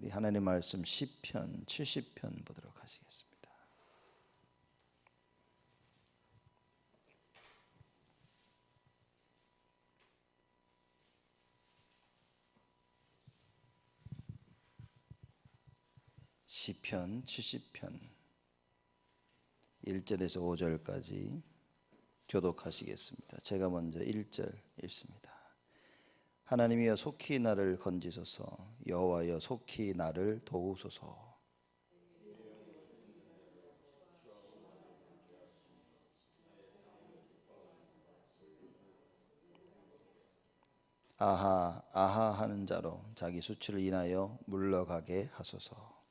우리 하나님 말씀 시편 70편 보도록 하시겠습니다. 시편 70편 1절에서 5절까지 교독하시겠습니다. 제가 먼저 1절 읽습니다. 하나님이여 속히 나를 건지소서, 여호와여 속히 나를 도우소서. 아하 아하 하는 자로 자기 수치를 인하여 물러가게 하소서.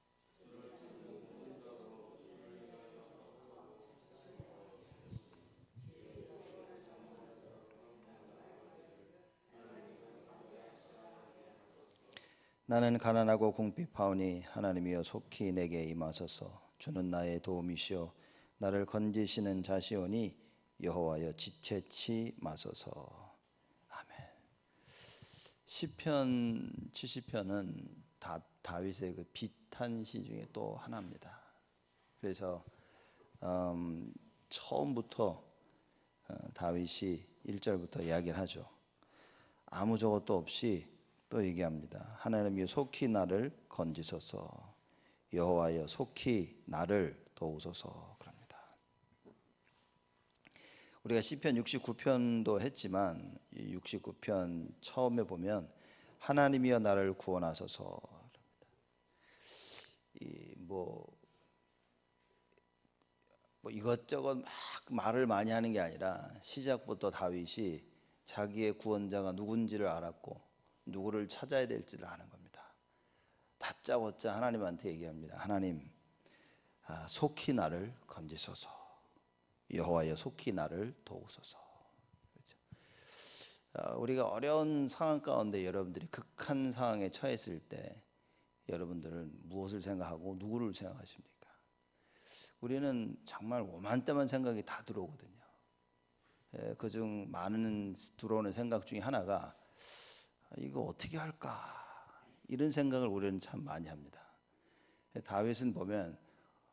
나는 가난하고 궁핍하오니 하나님이여 속히 내게 임하소서. 주는 나의 도움이시오 나를 건지시는 자시오니 여호와여 지체치 마소서. 아멘. 시편 70편은 다윗의 그 비탄시 중에 또 하나입니다. 그래서 처음부터 다윗이 1절부터 이야기를 하죠. 아무 저것도 없이 또 얘기합니다. 하나님이여 속히 나를 건지소서, 여호와여 속히 나를 도우소서. 그럽니다. 우리가 시편 69편도 했지만 이 69편 처음에 보면 하나님이여 나를 구원하소서. 그럽니다. 뭐 이것저것 막 말을 많이 하는 게 아니라 시작부터 다윗이 자기의 구원자가 누군지를 알았고 누구를 찾아야 될지를 아는 겁니다. 다짜고짜 하나님한테 얘기합니다. 하나님, 속히 나를 건지소서. 여호와여 속히 나를 도우소서. 그렇죠? 우리가 어려운 상황 가운데 여러분들이 극한 상황에 처했을 때 여러분들은 무엇을 생각하고 누구를 생각하십니까? 우리는 정말 오만때만 생각이 다 들어오거든요. 그중 많은 들어오는 생각 중에 하나가 이거 어떻게 할까? 이런 생각을 우리는 참 많이 합니다. 다윗은 보면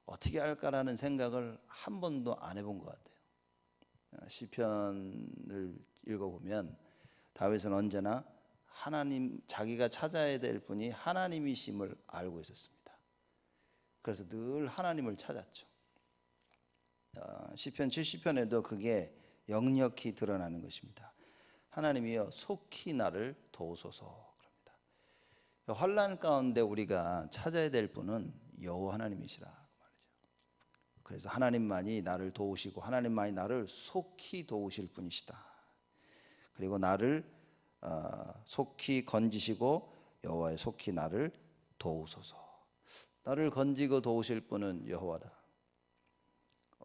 어떻게 할까라는 생각을 한 번도 안 해본 것 같아요. 시편을 읽어보면 다윗은 언제나 하나님, 자기가 찾아야 될 분이 하나님이심을 알고 있었습니다. 그래서 늘 하나님을 찾았죠. 시편 70편에도 그게 역력히 드러나는 것입니다. 하나님이여 속히 나를 도우소서. 그럽니다. 환난 가운데 우리가 찾아야 될 분은 여호와 하나님이시라 말이죠. 그래서 하나님만이 나를 도우시고 하나님만이 나를 속히 도우실 분이시다. 그리고 나를 속히 건지시고 여호와의 속히 나를 도우소서. 나를 건지고 도우실 분은 여호와다.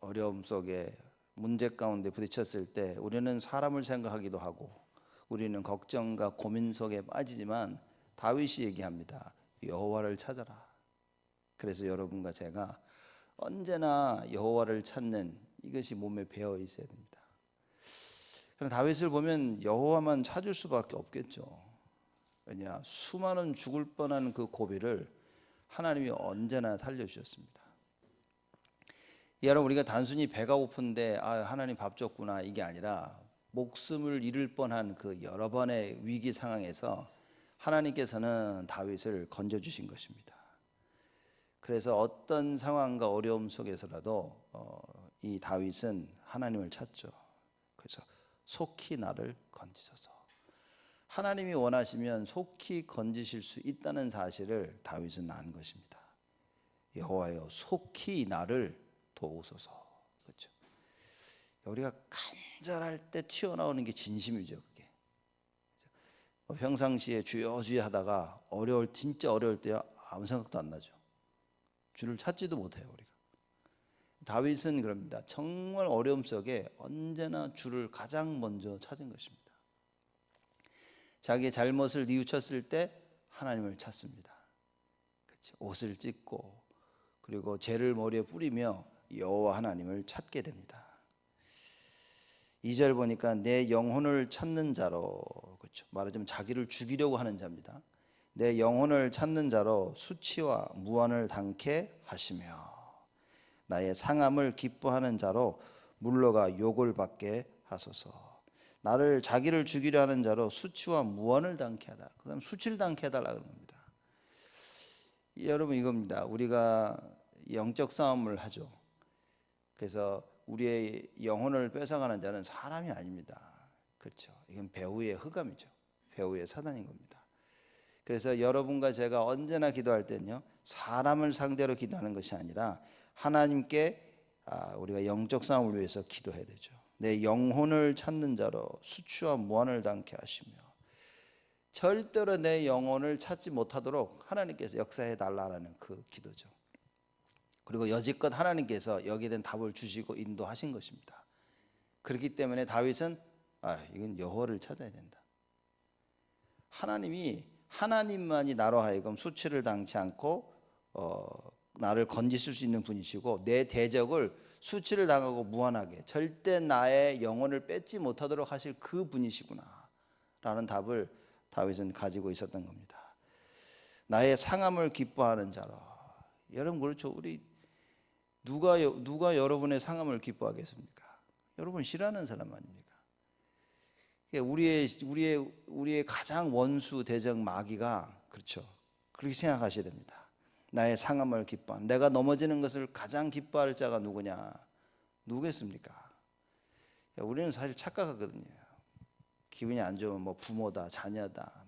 어려움 속에 문제 가운데 부딪혔을 때 우리는 사람을 생각하기도 하고 우리는 걱정과 고민 속에 빠지지만 다윗이 얘기합니다. 여호와를 찾아라. 그래서 여러분과 제가 언제나 여호와를 찾는 이것이 몸에 배어 있어야 됩니다. 그럼 다윗을 보면 여호와만 찾을 수밖에 없겠죠. 왜냐, 수많은 죽을 뻔한 그 고비를 하나님이 언제나 살려주셨습니다. 여러분, 우리가 단순히 배가 고픈데 하나님 밥 줬구나 이게 아니라 목숨을 잃을 뻔한 그 여러 번의 위기 상황에서 하나님께서는 다윗을 건져주신 것입니다. 그래서 어떤 상황과 어려움 속에서라도 이 다윗은 하나님을 찾죠. 그래서 속히 나를 건지소서. 하나님이 원하시면 속히 건지실 수 있다는 사실을 다윗은 아는 것입니다. 여호와여 속히 나를 도우소서. 그렇죠? 우리가 간절할 때 튀어나오는 게 진심이죠. 그게 평상시에 주여 주여 하다가 진짜 어려울 때 아무 생각도 안 나죠. 주를 찾지도 못해요. 우리가. 다윗은 그럽니다. 정말 어려움 속에 언제나 주를 가장 먼저 찾은 것입니다. 자기의 잘못을 뉘우쳤을 때 하나님을 찾습니다. 그렇죠? 옷을 찢고 그리고 죄를 머리에 뿌리며 여호와 하나님을 찾게 됩니다. 2절 보니까 내 영혼을 찾는 자로, 그렇죠. 말하자면 자기를 죽이려고 하는 자입니다. 내 영혼을 찾는 자로 수치와 무언을 당케 하시며 나의 상함을 기뻐하는 자로 물러가 욕을 받게 하소서. 나를 자기를 죽이려 하는 자로 수치와 무언을 당케 하라. 그다음 수치를 당케 해달라 그런 겁니다. 여러분 이겁니다. 우리가 영적 싸움을 하죠. 그래서 우리의 영혼을 뺏어가는 자는 사람이 아닙니다. 그렇죠. 이건 배후의 흑암이죠. 배후의 사단인 겁니다. 그래서 여러분과 제가 언제나 기도할 때는요, 사람을 상대로 기도하는 것이 아니라 하나님께 우리가 영적 싸움을 위해서 기도해야 되죠. 내 영혼을 찾는 자로 수치와 무한을 당케 하시며 절대로 내 영혼을 찾지 못하도록 하나님께서 역사해 달라는 그 기도죠. 그리고 여지껏 하나님께서 여기에 대한 답을 주시고 인도하신 것입니다. 그렇기 때문에 다윗은 이건 여호와를 찾아야 된다. 하나님만이 나로 하여금 수치를 당치 않고 나를 건지실 수 있는 분이시고 내 대적을 수치를 당하고 무한하게 절대 나의 영혼을 뺏지 못하도록 하실 그 분이시구나 라는 답을 다윗은 가지고 있었던 겁니다. 나의 상함을 기뻐하는 자로. 여러분 그렇죠. 우리 누가 여러분의 상함을 기뻐하겠습니까? 여러분 싫어하는 사람 아닙니까? 우리의 가장 원수 대적 마귀가 그렇죠. 그렇게 생각하셔야 됩니다. 나의 상함을 기뻐한, 내가 넘어지는 것을 가장 기뻐할 자가 누구겠습니까? 우리는 사실 착각하거든요. 기분이 안 좋으면 뭐 부모다, 자녀다,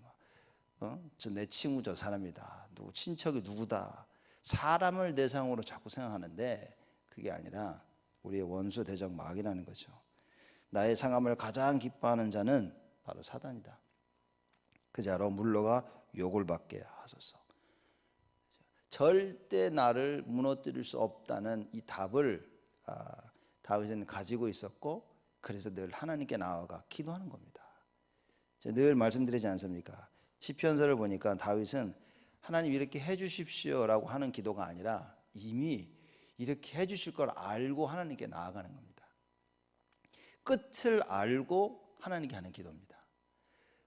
내 친구 저 사람이다, 누구 친척이 누구다, 사람을 대상으로 자꾸 생각하는데 그게 아니라 우리의 원수 대적 마귀라는 거죠. 나의 상함을 가장 기뻐하는 자는 바로 사단이다. 그 자로 물러가 욕을 받게 하소서. 절대 나를 무너뜨릴 수 없다는 이 답을 다윗은 가지고 있었고, 그래서 늘 하나님께 나아가 기도하는 겁니다. 제가 늘 말씀드리지 않습니까? 시편서를 보니까 다윗은 하나님 이렇게 해주십시오라고 하는 기도가 아니라 이미 이렇게 해주실 걸 알고 하나님께 나아가는 겁니다. 끝을 알고 하나님께 하는 기도입니다.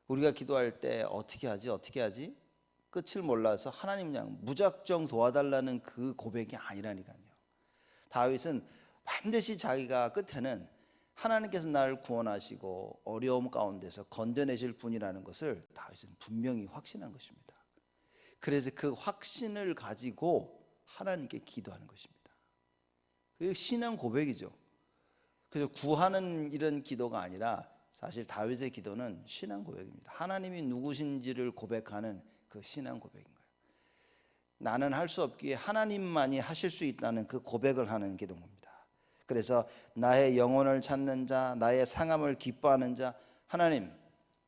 우리가 기도할 때 어떻게 하지? 끝을 몰라서 하나님 그냥 무작정 도와달라는 그 고백이 아니라니까요. 다윗은 반드시 자기가 끝에는 하나님께서 나를 구원하시고 어려움 가운데서 건져내실 분이라는 것을 다윗은 분명히 확신한 것입니다. 그래서 그 확신을 가지고 하나님께 기도하는 것입니다. 그게 신앙 고백이죠. 그래서 구하는 이런 기도가 아니라 사실 다윗의 기도는 신앙 고백입니다. 하나님이 누구신지를 고백하는 그 신앙 고백인 거예요. 나는 할 수 없기에 하나님만이 하실 수 있다는 그 고백을 하는 기도인 겁니다. 그래서 나의 영혼을 찾는 자, 나의 상함을 기뻐하는 자, 하나님,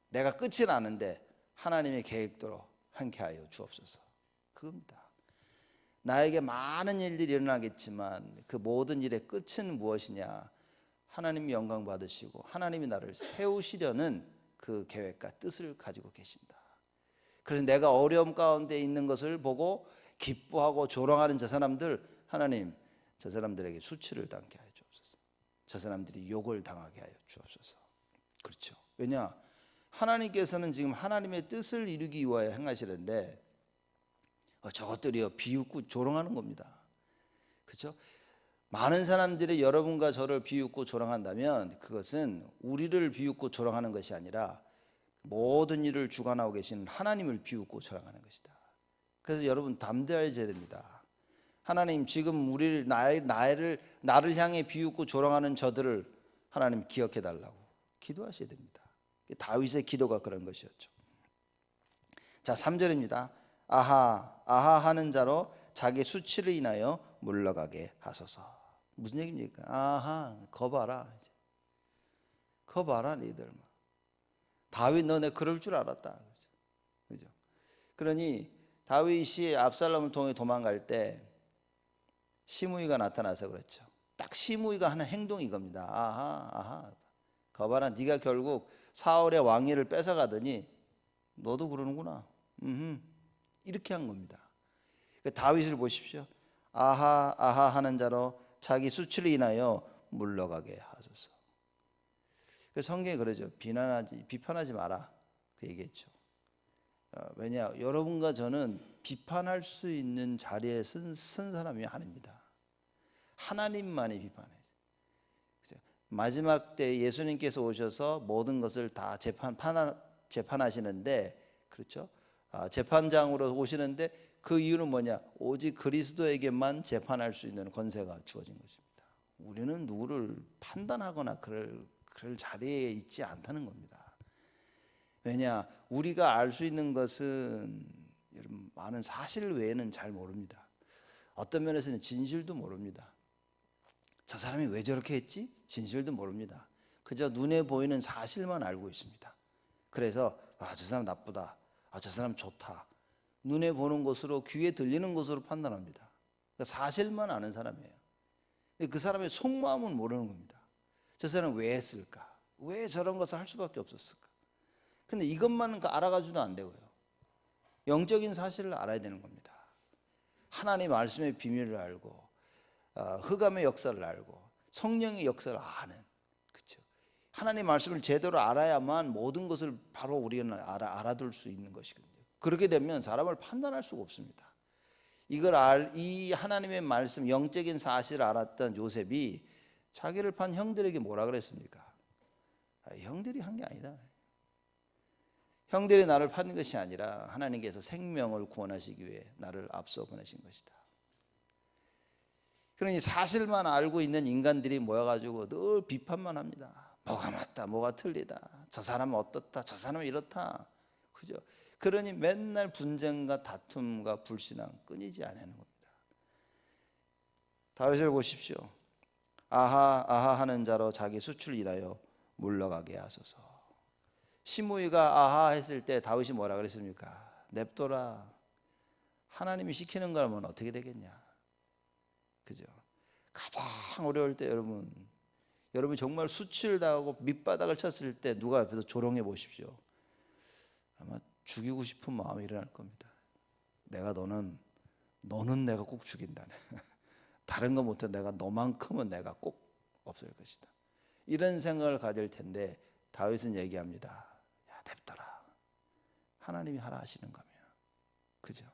내가 끝을 아는데 하나님의 계획대로 함께 하여 주옵소서. 그겁니다. 나에게 많은 일들이 일어나겠지만 그 모든 일의 끝은 무엇이냐? 하나님이 영광 받으시고 하나님이 나를 세우시려는 그 계획과 뜻을 가지고 계신다. 그래서 내가 어려움 가운데 있는 것을 보고 기뻐하고 조롱하는 저 사람들, 하나님 저 사람들에게 수치를 당케 하여 주옵소서. 저 사람들이 욕을 당하게 하여 주옵소서. 그렇죠. 왜냐? 하나님께서는 지금 하나님의 뜻을 이루기 위하여 행하시는데 저것들이요 비웃고 조롱하는 겁니다. 그렇죠? 많은 사람들이 여러분과 저를 비웃고 조롱한다면 그것은 우리를 비웃고 조롱하는 것이 아니라 모든 일을 주관하고 계신 하나님을 비웃고 조롱하는 것이다. 그래서 여러분 담대해져야 됩니다. 하나님 지금 나를 향해 비웃고 조롱하는 저들을 하나님 기억해 달라고 기도하셔야 됩니다. 다윗의 기도가 그런 것이었죠. 자, 3절입니다. 아하 하는 자로 자기 수치를 인하여 물러가게 하소서. 무슨 얘기입니까? 아하, 거봐라. 거봐라, 너희들. 다윗 너네 그럴 줄 알았다. 그죠? 그러니 다윗이 압살롬을 통해 도망갈 때 시므이가 나타나서 그랬죠. 딱 시므이가 하는 행동이 이겁니다. 아하. 거봐라, 네가 결국 사울의 왕위를 뺏어가더니 너도 그러는구나. 이렇게 한 겁니다. 다윗을 보십시오. 아하 하는 자로 자기 수치를 인하여 물러가게 하소서. 성경에 그러죠. 비판하지 마라. 그 얘기했죠. 왜냐, 여러분과 저는 비판할 수 있는 자리에 쓴 사람이 아닙니다. 하나님만이 비판해요. 마지막 때 예수님께서 오셔서 모든 것을 다 재판하시는데, 그렇죠? 재판장으로 오시는데 그 이유는 뭐냐? 오직 그리스도에게만 재판할 수 있는 권세가 주어진 것입니다. 우리는 누구를 판단하거나 그럴 자리에 있지 않다는 겁니다. 왜냐? 우리가 알 수 있는 것은 여러분 많은 사실 외에는 잘 모릅니다. 어떤 면에서는 진실도 모릅니다. 저 사람이 왜 저렇게 했지? 진실도 모릅니다. 그저 눈에 보이는 사실만 알고 있습니다. 그래서 저 사람 나쁘다, 저 사람 좋다, 눈에 보는 것으로 귀에 들리는 것으로 판단합니다. 그러니까 사실만 아는 사람이에요. 그 사람의 속마음은 모르는 겁니다. 저 사람은 왜 했을까? 왜 저런 것을 할 수밖에 없었을까? 근데 이것만은 알아가지도 안 되고요. 영적인 사실을 알아야 되는 겁니다. 하나님 말씀의 비밀을 알고, 흑암의 역사를 알고, 성령의 역사를 아는, 그렇죠? 하나님 말씀을 제대로 알아야만 모든 것을 바로 우리는 알아둘 수 있는 것이거든요. 그렇게 되면 사람을 판단할 수가 없습니다. 이 하나님의 말씀, 영적인 사실을 알았던 요셉이 자기를 판 형들에게 뭐라 그랬습니까? 형들이 한 게 아니다. 형들이 나를 판 것이 아니라 하나님께서 생명을 구원하시기 위해 나를 앞서 보내신 것이다. 그러니 사실만 알고 있는 인간들이 모여가지고 늘 비판만 합니다. 뭐가 맞다, 뭐가 틀리다, 저 사람은 어떻다, 저 사람은 이렇다, 그죠? 그러니 맨날 분쟁과 다툼과 불신앙 끊이지 않는 겁니다. 다윗을 보십시오. 아하 하는 자로 자기 수출 인하여 물러가게 하소서. 시므이가 아하 했을 때 다윗이 뭐라 그랬습니까? 냅둬라. 하나님이 시키는 거라면 어떻게 되겠냐, 그죠? 가장 어려울 때 여러분 정말 수치를당하고 밑바닥을 쳤을 때 누가 옆에서 조롱해 보십시오. 아마 죽이고 싶은 마음이 일어날 겁니다. 너는 내가 꼭 죽인다네. 다른 거 못해 내가 너만큼은 내가 꼭 없앨 것이다. 이런 생각을 가질 텐데 다윗은 얘기합니다. 야, 냅둬라. 하나님이 하라 하시는 거면, 그죠?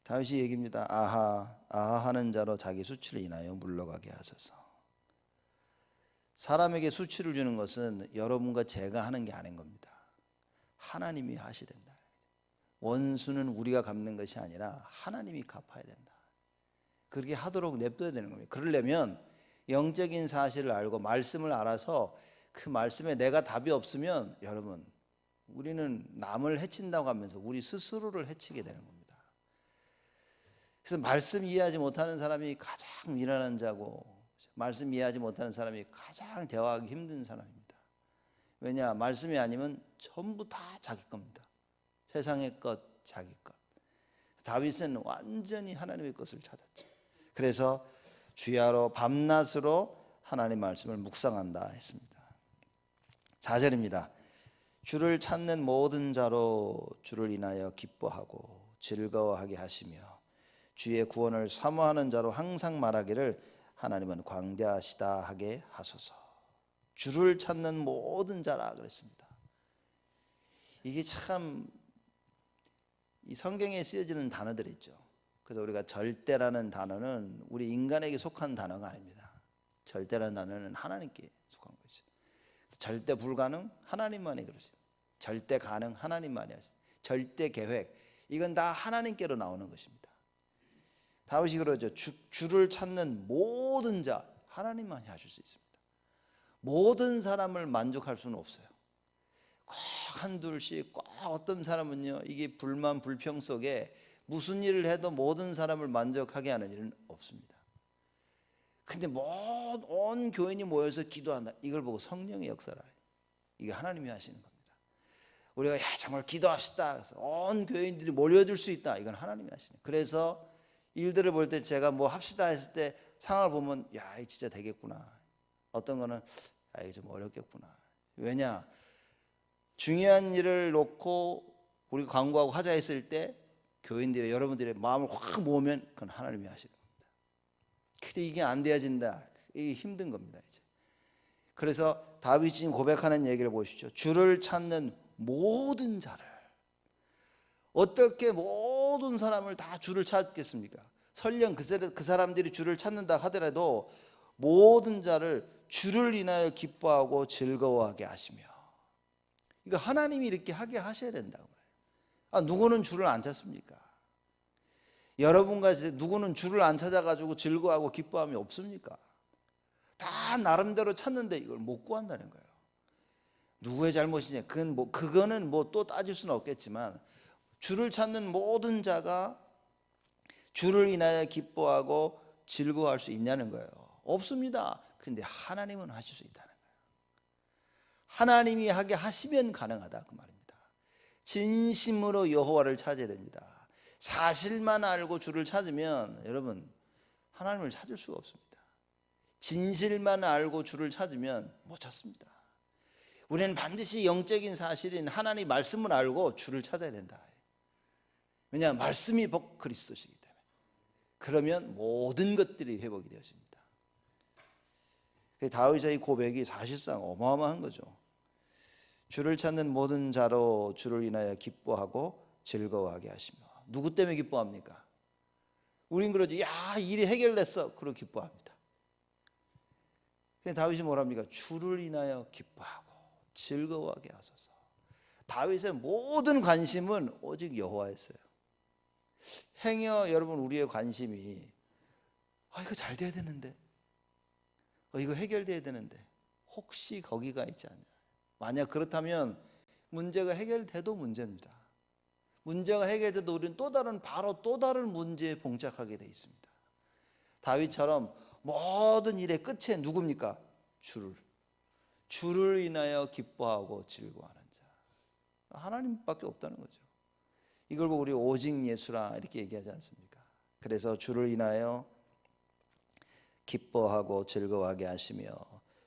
다윗이 얘기입니다. 아하 하는 자로 자기 수치를 인하여 물러가게 하소서. 사람에게 수치를 주는 것은 여러분과 제가 하는 게 아닌 겁니다. 하나님이 하셔야 된다. 원수는 우리가 갚는 것이 아니라 하나님이 갚아야 된다. 그렇게 하도록 냅둬야 되는 겁니다. 그러려면 영적인 사실을 알고 말씀을 알아서 그 말씀에 내가 답이 없으면 여러분 우리는 남을 해친다고 하면서 우리 스스로를 해치게 되는 겁니다. 그래서 말씀 이해하지 못하는 사람이 가장 미련한 자고, 말씀 이해하지 못하는 사람이 가장 대화하기 힘든 사람입니다. 왜냐? 말씀이 아니면 전부 다 자기 겁니다. 세상의 것, 자기 것. 다윗은 완전히 하나님의 것을 찾았죠. 그래서 주야로 밤낮으로 하나님 말씀을 묵상한다 했습니다. 4절입니다. 주를 찾는 모든 자로 주를 인하여 기뻐하고 즐거워하게 하시며 주의 구원을 사모하는 자로 항상 말하기를 하나님은 광대하시다 하게 하소서. 주를 찾는 모든 자라 그랬습니다. 이게 참 이 성경에 쓰여지는 단어들이 있죠. 그래서 우리가 절대라는 단어는 우리 인간에게 속한 단어가 아닙니다. 절대라는 단어는 하나님께 속한 것이죠. 절대 불가능 하나님만이 그러세요. 절대 가능 하나님만이 하세요. 절대 계획 이건 다 하나님께로 나오는 것입니다. 다윗이 그러죠. 주를 찾는 모든 자 하나님만이 하실 수 있습니다. 모든 사람을 만족할 수는 없어요. 꼭 한둘씩 꼭 어떤 사람은요 이게 불만 불평 속에 무슨 일을 해도 모든 사람을 만족하게 하는 일은 없습니다. 근데 온 교인이 모여서 기도한다. 이걸 보고 성령의 역사라. 이게 하나님이 하시는 겁니다. 우리가 정말 기도합시다. 그래서 온 교인들이 몰려들 수 있다. 이건 하나님이 하시는. 그래서 일들을 볼 때 제가 뭐 합시다 했을 때 상황을 보면 야, 이거 진짜 되겠구나. 어떤 거는 이거 좀 어렵겠구나. 왜냐? 중요한 일을 놓고 우리 광고하고 하자 했을 때 교인들의 여러분들의 마음을 확 모으면 그건 하나님이 하시는 겁니다. 근데 이게 안 되어진다. 이게 힘든 겁니다. 이제. 그래서 다윗이 고백하는 얘기를 보십시오. 주를 찾는 모든 자를 어떻게 모든 사람을 다 주를 찾겠습니까? 설령 그 사람들이 주를 찾는다 하더라도 모든 자를 주를 인하여 기뻐하고 즐거워하게 하시며. 이거 하나님이 이렇게 하게 하셔야 된다고 말이에요. 누구는 주를 안 찾습니까? 여러분과 누구는 주를 안 찾아가지고 즐거워하고 기뻐함이 없습니까? 다 나름대로 찾는데 이걸 못 구한다는 거예요. 누구의 잘못이냐? 그거는 또 따질 수는 없겠지만 주를 찾는 모든 자가 주를 인하여 기뻐하고 즐거워할 수 있냐는 거예요. 없습니다. 근데 하나님은 하실 수 있다는 거예요. 하나님이 하게 하시면 가능하다 그 말입니다. 진심으로 여호와를 찾아야 됩니다. 사실만 알고 주를 찾으면 여러분 하나님을 찾을 수가 없습니다. 진실만 알고 주를 찾으면 못 찾습니다. 우리는 반드시 영적인 사실인 하나님 말씀을 알고 주를 찾아야 된다. 왜냐하면 말씀이 그리스도시기 때문에. 그러면 모든 것들이 회복이 되어집니다. 다윗의 이 고백이 사실상 어마어마한 거죠. 주를 찾는 모든 자로 주를 인하여 기뻐하고 즐거워하게 하시며. 누구 때문에 기뻐합니까? 우린 그러죠. 야, 일이 해결됐어. 그러고 기뻐합니다. 근데 다윗이 뭐랍니까? 주를 인하여 기뻐하고 즐거워하게 하소서. 다윗의 모든 관심은 오직 여호와였어요. 행여 여러분 우리의 관심이 이거 잘 돼야 되는데, 이거 해결돼야 되는데, 혹시 거기가 있지 않냐? 만약 그렇다면 문제가 해결돼도 문제입니다. 문제가 해결돼도 우리는 또 다른 문제에 봉착하게 돼 있습니다. 다윗처럼 모든 일의 끝에 누굽니까? 주를 인하여 기뻐하고 즐거워하는 자, 하나님밖에 없다는 거죠. 이걸 보고 우리 오직 예수라 이렇게 얘기하지 않습니까? 그래서 주를 인하여 기뻐하고 즐거워하게 하시며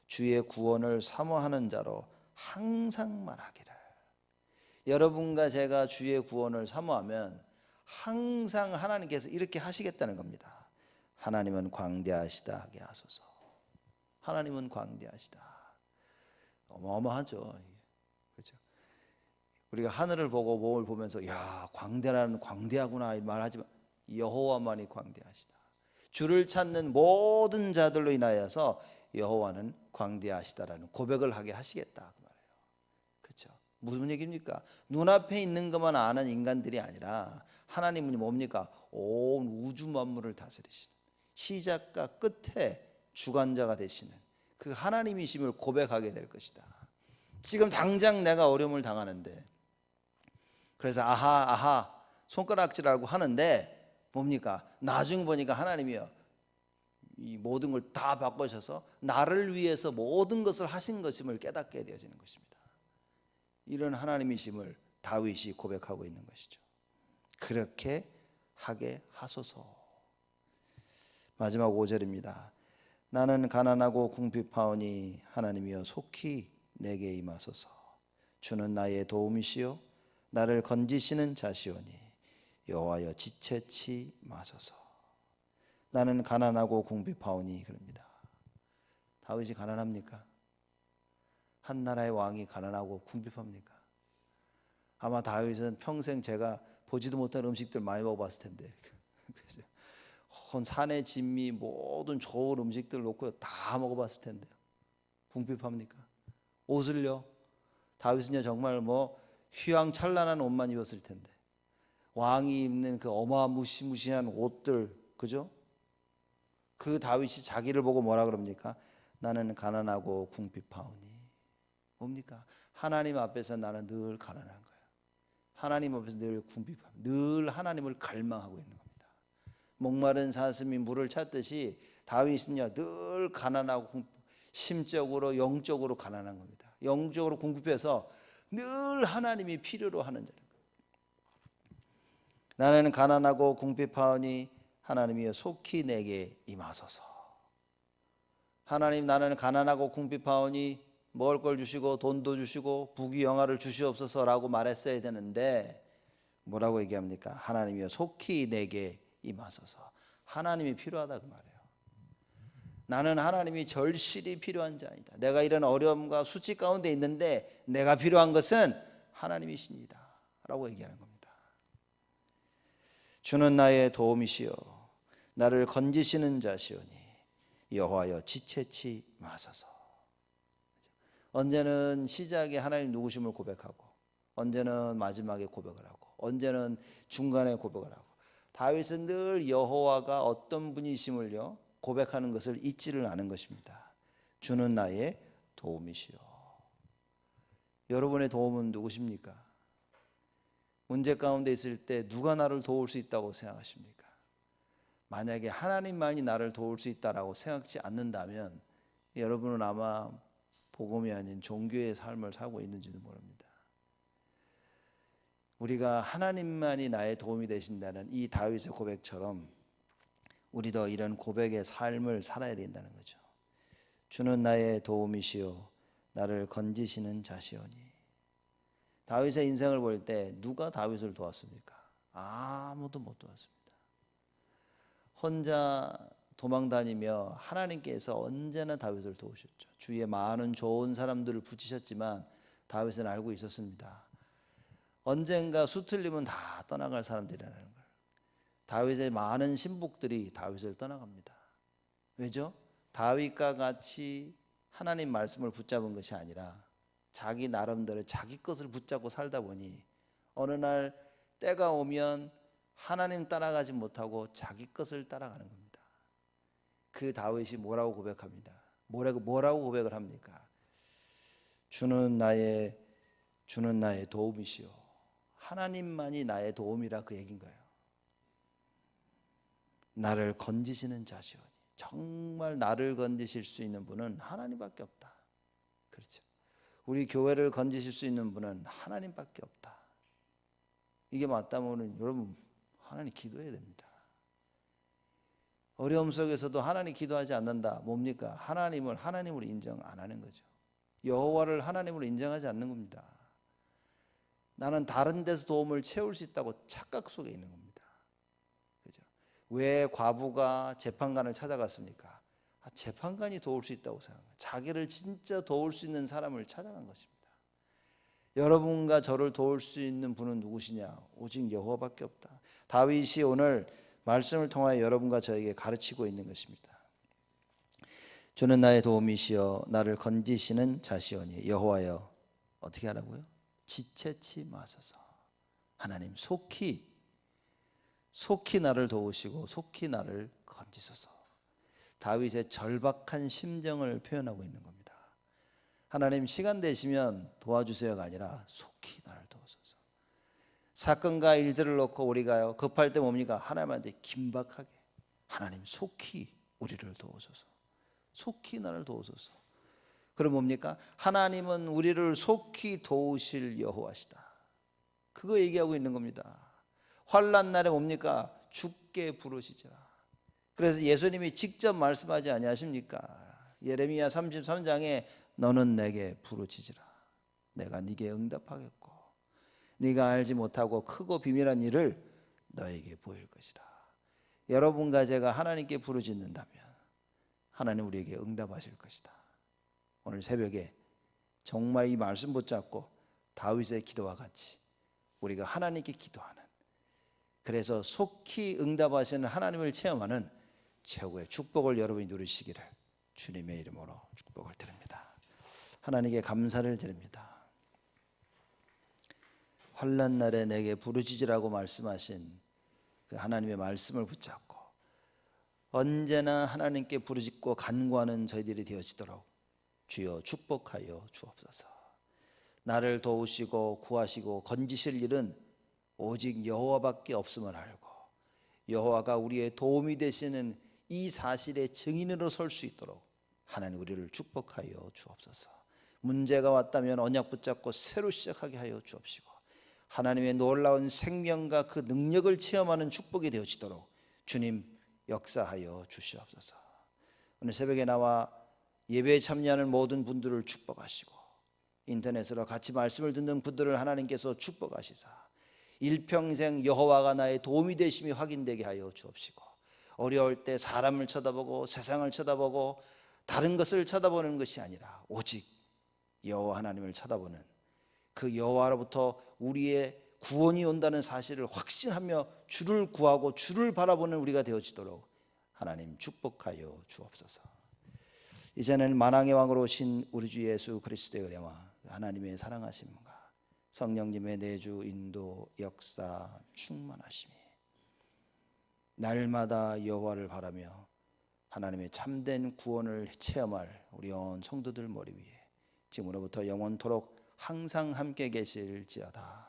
주의 구원을 사모하는 자로 항상 말하기를. 여러분과 제가 주의 구원을 사모하면 항상 하나님께서 이렇게 하시겠다는 겁니다. 하나님은 광대하시다 하게 하소서. 하나님은 광대하시다. 어마어마하죠. 그렇죠? 우리가 하늘을 보고 몸을 보면서 야, 광대하구나 이 말하지만 여호와만이 광대하시다. 주를 찾는 모든 자들로 인하여서 여호와는 광대하시다라는 고백을 하게 하시겠다 그 말이에요. 그렇죠? 무슨 얘기입니까? 눈앞에 있는 것만 아는 인간들이 아니라 하나님은 뭡니까? 온 우주 만물을 다스리시는 시작과 끝에 주관자가 되시는 그 하나님이심을 고백하게 될 것이다. 지금 당장 내가 어려움을 당하는데, 그래서 아하 손가락질하고 하는데 뭡니까? 나중 보니까 하나님이요 이 모든 걸 다 바꾸셔서 나를 위해서 모든 것을 하신 것임을 깨닫게 되어지는 것입니다. 이런 하나님이심을 다윗이 고백하고 있는 것이죠. 그렇게 하게 하소서. 마지막 5절입니다. 나는 가난하고 궁핍하오니 하나님이여 속히 내게 임하소서. 주는 나의 도움이시요 나를 건지시는 자시오니 여호와여 지체치 마소서. 나는 가난하고 궁핍하오니 그럽니다. 다윗이 가난합니까? 한 나라의 왕이 가난하고 궁핍합니까? 아마 다윗은 평생 제가 보지도 못한 음식들 많이 먹어봤을 텐데 온 산의 진미 모든 좋은 음식들 놓고 다 먹어봤을 텐데 궁핍합니까? 옷을요? 다윗은요 정말 휘황찬란한 옷만 입었을 텐데 왕이 입는 그 어마무시무시한 옷들, 그죠? 그 다윗이 자기를 보고 뭐라 그럽니까? 나는 가난하고 궁핍하오니. 뭡니까? 하나님 앞에서 나는 늘 가난한 거예요. 하나님 앞에서 늘 궁핍합니다. 늘 하나님을 갈망하고 있는 겁니다. 목마른 사슴이 물을 찾듯이 다윗은요 늘 가난하고 심적으로 영적으로 가난한 겁니다. 영적으로 궁핍해서 늘 하나님이 필요로 하는 자는 거예요. 나는 가난하고 궁핍하오니 하나님이여 속히 내게 임하소서. 하나님, 나는 가난하고 궁핍하오니 먹을 걸 주시고 돈도 주시고 부귀영화를 주시옵소서라고 말했어야 되는데 뭐라고 얘기합니까? 하나님이여 속히 내게 임하소서. 하나님이 필요하다 그 말이에요. 나는 하나님이 절실히 필요한 자이다. 내가 이런 어려움과 수치 가운데 있는데 내가 필요한 것은 하나님이십니다 라고 얘기하는 겁니다. 주는 나의 도움이시여 나를 건지시는 자시오니 여호와여 지체치 마소서. 언제는 시작에 하나님 누구심을 고백하고, 언제는 마지막에 고백을 하고, 언제는 중간에 고백을 하고, 다윗은 늘 여호와가 어떤 분이심을요 고백하는 것을 잊지를 않은 것입니다. 주는 나의 도움이시여. 여러분의 도움은 누구십니까? 문제 가운데 있을 때 누가 나를 도울 수 있다고 생각하십니까? 만약에 하나님만이 나를 도울 수 있다라고 생각지 않는다면 여러분은 아마 복음이 아닌 종교의 삶을 살고 있는지도 모릅니다. 우리가 하나님만이 나의 도움이 되신다는 이 다윗의 고백처럼 우리도 이런 고백의 삶을 살아야 된다는 거죠. 주는 나의 도움이시요 나를 건지시는 자시오니. 다윗의 인생을 볼 때 누가 다윗을 도왔습니까? 아무도 못 도왔습니다. 혼자 도망다니며 하나님께서 언제나 다윗을 도우셨죠. 주위에 많은 좋은 사람들을 붙이셨지만 다윗은 알고 있었습니다. 언젠가 수틀리면 다 떠나갈 사람들이라는 걸. 다윗의 많은 신복들이 다윗을 떠나갑니다. 왜죠? 다윗과 같이 하나님 말씀을 붙잡은 것이 아니라 자기 나름대로 자기 것을 붙잡고 살다 보니 어느 날 때가 오면 하나님 따라가지 못하고 자기 것을 따라가는 겁니다. 그 다윗이 뭐라고 고백합니다. 뭐라고 고백을 합니까? 주는 나의 도움이시오. 하나님만이 나의 도움이라 그 얘기인 거예요. 나를 건지시는 자시오니. 정말 나를 건지실 수 있는 분은 하나님밖에 없다. 그렇죠. 우리 교회를 건지실 수 있는 분은 하나님밖에 없다. 이게 맞다면 여러분 하나님 기도해야 됩니다. 어려움 속에서도 하나님 기도하지 않는다. 뭡니까? 하나님을 하나님으로 인정 안 하는 거죠. 여호와를 하나님으로 인정하지 않는 겁니다. 나는 다른 데서 도움을 채울 수 있다고 착각 속에 있는 겁니다. 그죠? 왜 과부가 재판관을 찾아갔습니까? 재판관이 도울 수 있다고 생각합니다. 자기를 진짜 도울 수 있는 사람을 찾아간 것입니다. 여러분과 저를 도울 수 있는 분은 누구시냐? 오직 여호와밖에 없다. 다윗이 오늘 말씀을 통하여 여러분과 저에게 가르치고 있는 것입니다. 주는 나의 도움이시여 나를 건지시는 자시오니 여호와여 어떻게 하라고요? 지체치 마소서. 하나님 속히 나를 도우시고 속히 나를 건지소서. 다윗의 절박한 심정을 표현하고 있는 겁니다. 하나님 시간 되시면 도와주세요가 아니라 속히 나를 도우소서. 사건과 일들을 놓고 우리가 급할 때 뭡니까? 하나님한테 긴박하게 하나님 속히 우리를 도우소서. 속히 나를 도우소서. 그럼 뭡니까? 하나님은 우리를 속히 도우실 여호와시다. 그거 얘기하고 있는 겁니다. 환난 날에 뭡니까? 주께 부르시지라. 그래서 예수님이 직접 말씀하지 아니하십니까? 예레미야 33장에 너는 내게 부르짖으라. 내가 네게 응답하겠고 네가 알지 못하고 크고 비밀한 일을 너에게 보일 것이라. 여러분과 제가 하나님께 부르짖는다면 하나님 우리에게 응답하실 것이다. 오늘 새벽에 정말 이 말씀 붙잡고 다윗의 기도와 같이 우리가 하나님께 기도하는, 그래서 속히 응답하시는 하나님을 체험하는 최고의 축복을 여러분이 누리시기를 주님의 이름으로 축복을 드립니다. 하나님께 감사를 드립니다. 환난 날에 내게 부르짖으라고 말씀하신 그 하나님의 말씀을 붙잡고 언제나 하나님께 부르짖고 간구하는 저희들이 되어지도록 주여 축복하여 주옵소서. 나를 도우시고 구하시고 건지실 일은 오직 여호와밖에 없음을 알고 여호와가 우리의 도움이 되시는 이 사실의 증인으로 설 수 있도록 하나님 우리를 축복하여 주옵소서. 문제가 왔다면 언약 붙잡고 새로 시작하게 하여 주옵시고 하나님의 놀라운 생명과 그 능력을 체험하는 축복이 되어지도록 주님 역사하여 주시옵소서. 오늘 새벽에 나와 예배에 참여하는 모든 분들을 축복하시고 인터넷으로 같이 말씀을 듣는 분들을 하나님께서 축복하시사 일평생 여호와가 나의 도움이 되심이 확인되게 하여 주옵시고 어려울 때 사람을 쳐다보고 세상을 쳐다보고 다른 것을 쳐다보는 것이 아니라 오직 여호와 하나님을 쳐다보는 그 여호와로부터 우리의 구원이 온다는 사실을 확신하며 주를 구하고 주를 바라보는 우리가 되어지도록 하나님 축복하여 주옵소서. 이제는 만왕의 왕으로 오신 우리 주 예수 그리스도의 은혜와 하나님의 사랑하심과 성령님의 내주 인도 역사 충만하심이 날마다 여호와를 바라며 하나님의 참된 구원을 체험할 우리 온 성도들 머리 위에 지금으로부터 영원토록 항상 함께 계실지어다.